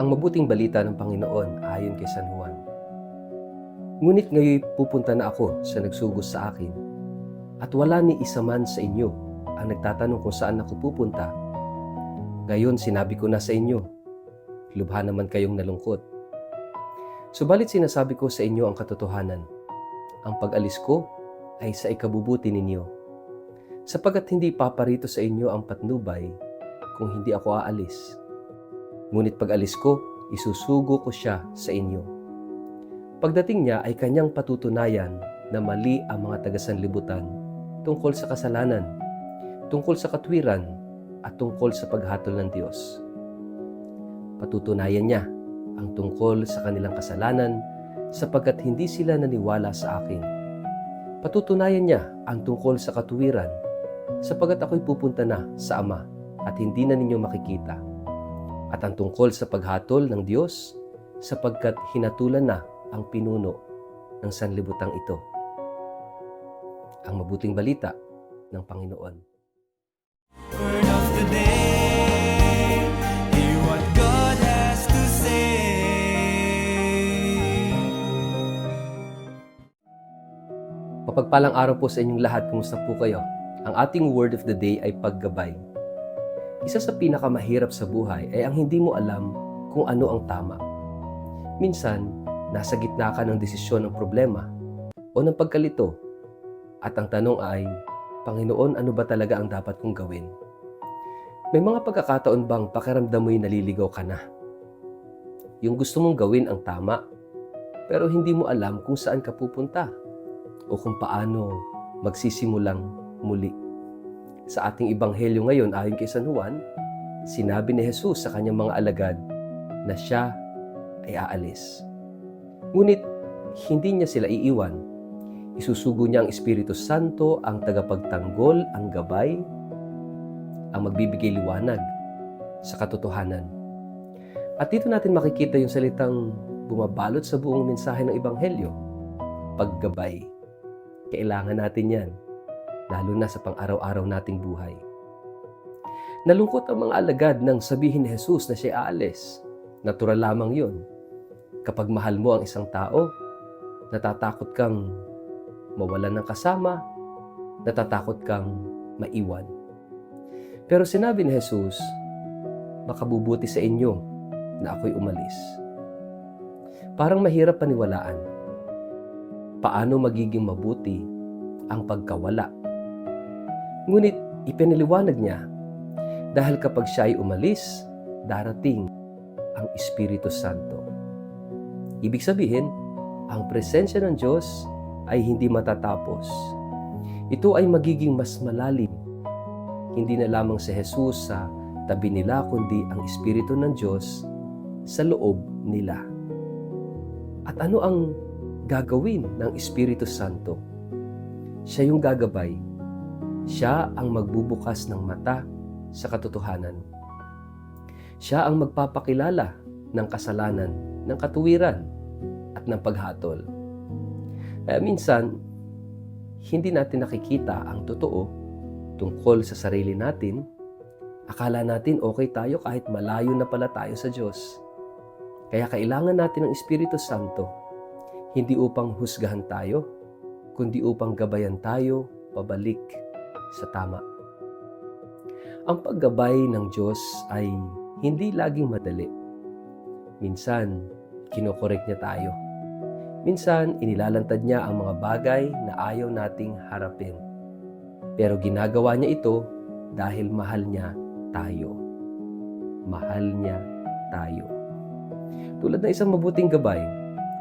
ang mabuting balita ng Panginoon ayon kay San Juan. Ngunit ngayon pupunta na ako sa nagsugos sa akin, at wala ni isa man sa inyo ang nagtatanong kung saan ako pupunta. Ngayon sinabi ko na sa inyo, lubha naman kayong nalungkot. Subalit sinasabi ko sa inyo ang katotohanan, ang pag-alis ko ay sa ikabubuti ninyo, sapagkat hindi paparito sa inyo ang patnubay kung hindi ako aalis. Ngunit pag-alis ko, isusugo ko siya sa inyo. Pagdating niya ay kanyang patutunayan na mali ang mga taga-sanlibutan tungkol sa kasalanan, tungkol sa katwiran, at tungkol sa paghatol ng Diyos. Patutunayan niya ang tungkol sa kanilang kasalanan sapagkat hindi sila naniwala sa akin. Patutunayan niya ang tungkol sa katuwiran sapagkat ako'y pupunta na sa Ama at hindi na ninyo makikita. At ang tungkol sa paghatol ng Diyos sapagkat hinatulan na ang pinuno ng sanlibutang ito. Ang mabuting balita ng Panginoon. Word of the day, hear what God has to say. Mapagpalang araw po sa inyong lahat. Kumusta po kayo? Ang ating word of the day ay paggabay. Isa sa pinakamahirap sa buhay ay ang hindi mo alam kung ano ang tama. Minsan, nasa gitna ka ng desisyon ng problema o ng pagkalito. At ang tanong ay, Panginoon, ano ba talaga ang dapat kong gawin? May mga pagkakataon bang pakiramdam mo'y naliligaw ka na? Yung gusto mong gawin ang tama, pero hindi mo alam kung saan ka pupunta o kung paano magsisimulang muli. Sa ating ebanghelyo ngayon ayon kay San Juan, sinabi ni Jesus sa kanyang mga alagad na siya ay aalis. Ngunit hindi niya sila iiwan. Isusugo niya ang Espiritu Santo, ang tagapagtanggol, ang gabay, ang magbibigay liwanag sa katotohanan. At dito natin makikita yung salitang bumabalot sa buong mensahe ng ebanghelyo, paggabay. Kailangan natin yan, lalo na sa pang-araw-araw nating buhay. Nalungkot ang mga alagad nang sabihin ni Jesus na siya aalis. Natural lamang yun. Kapag mahal mo ang isang tao, natatakot kang mawalan ng kasama, natatakot kang maiwan. Pero sinabi ni Jesus, makabubuti sa inyo na ako'y umalis. Parang mahirap paniwalaan. Paano magiging mabuti ang pagkawala? Ngunit ipinaliwanag niya, dahil kapag siya ay umalis, darating ang Espiritu Santo. Ibig sabihin, ang presensya ng Diyos ay hindi matatapos. Ito ay magiging mas malalim. Hindi na lamang si Jesus sa tabi nila, kundi ang Espiritu ng Diyos sa loob nila. At ano ang gagawin ng Espiritu Santo? Siya yung gagabay. Siya ang magbubukas ng mata sa katotohanan. Siya ang magpapakilala ng kasalanan, ng katuwiran, at ng paghatol. Kaya minsan, hindi natin nakikita ang totoo tungkol sa sarili natin. Akala natin okay tayo kahit malayo na pala tayo sa Diyos. Kaya kailangan natin ng Espiritu Santo, hindi upang husgahan tayo, kundi upang gabayan tayo pabalik sa tama. Ang paggabay ng Diyos ay hindi laging madali. Minsan, kinokorek niya tayo. Minsan, inilalantad niya ang mga bagay na ayaw nating harapin. Pero ginagawa niya ito dahil mahal niya tayo. Mahal niya tayo. Tulad ng isang mabuting gabay,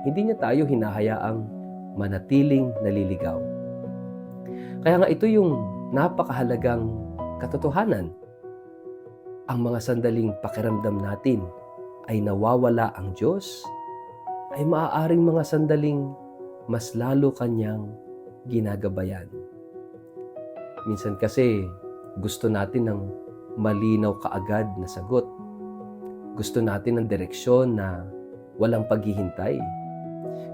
hindi niya tayo hinahayaang manatiling naliligaw. Kaya nga ito yung napakahalagang katotohanan. Ang mga sandaling pakiramdam natin ay nawawala ang Diyos, ay maaaring mga sandaling mas lalo kanyang ginagabayan. Minsan kasi gusto natin ng malinaw kaagad na sagot. Gusto natin ng direksyon na walang paghihintay.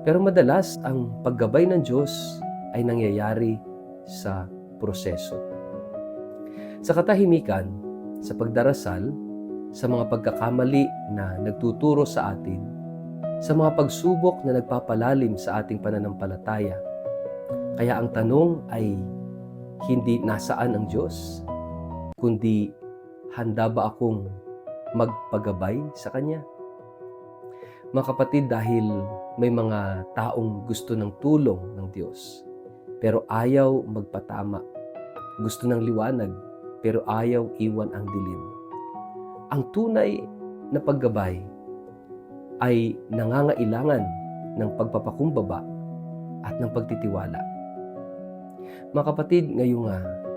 Pero madalas ang paggabay ng Diyos ay nangyayari sa proseso. Sa katahimikan, sa pagdarasal, sa mga pagkakamali na nagtuturo sa atin, sa mga pagsubok na nagpapalalim sa ating pananampalataya. Kaya ang tanong ay hindi nasaan ang Diyos, kundi handa ba akong magpagabay sa Kanya? Mga kapatid, dahil may mga taong gusto ng tulong ng Diyos, pero ayaw magpatama. Gusto ng liwanag, pero ayaw iwan ang dilim. Ang tunay na paggabay ay nangangailangan ng pagpapakumbaba at ng pagtitiwala. Mga kapatid, ngayong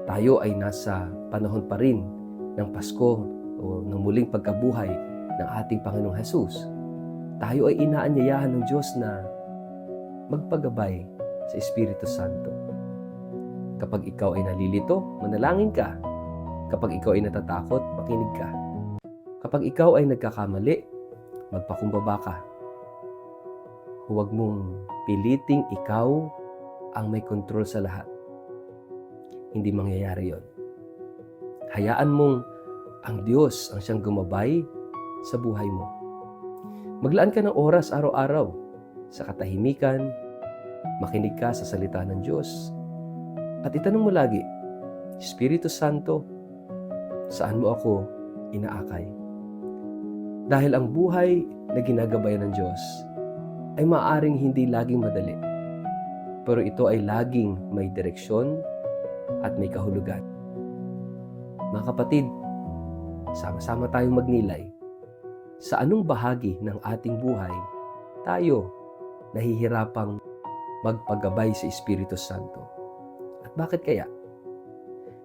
tayo ay nasa panahon pa rin ng Pasko o ng muling pagkabuhay ng ating Panginoong Hesus, tayo ay inaanyayahan ng Diyos na magpagabay sa Espiritu Santo. Kapag ikaw ay nalilito, manalangin ka. Kapag ikaw ay natatakot, makinig ka. Kapag ikaw ay nagkakamali, magpakumbaba ka. Huwag mong piliting ikaw ang may kontrol sa lahat. Hindi mangyayari yon. Hayaan mong ang Diyos ang siyang gumabay sa buhay mo. Maglaan ka ng oras araw-araw sa katahimikan, makinig ka sa salita ng Diyos, at itanong mo lagi, Espiritu Santo, saan mo ako inaakay? Dahil ang buhay na ginagabayan ng Diyos ay maaaring hindi laging madali, pero ito ay laging may direksyon at may kahulugan. Mga kapatid, sama-sama tayong magnilay. Sa anong bahagi ng ating buhay tayo nahihirapang magpagabay sa Espiritu Santo? At bakit kaya?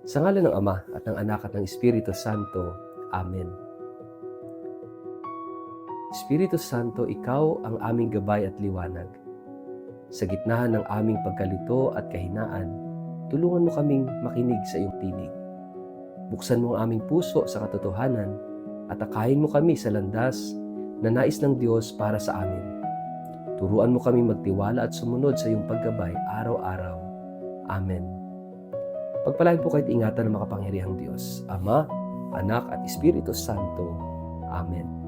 Sa ngalan ng Ama at ng Anak at ng Espiritu Santo. Amen. Espiritu Santo, ikaw ang aming gabay at liwanag. Sa gitna ng aming pagkalito at kahinaan, tulungan mo kaming makinig sa iyong tinig. Buksan mo ang aming puso sa katotohanan at akayin mo kami sa landas na nais ng Diyos para sa amin. Turuan mo kami magtiwala at sumunod sa iyong paggabay araw-araw. Amen. Pagpalain po kayo't ingatan ng makapangyarihang Diyos, Ama, Anak at Espiritu Santo. Amen.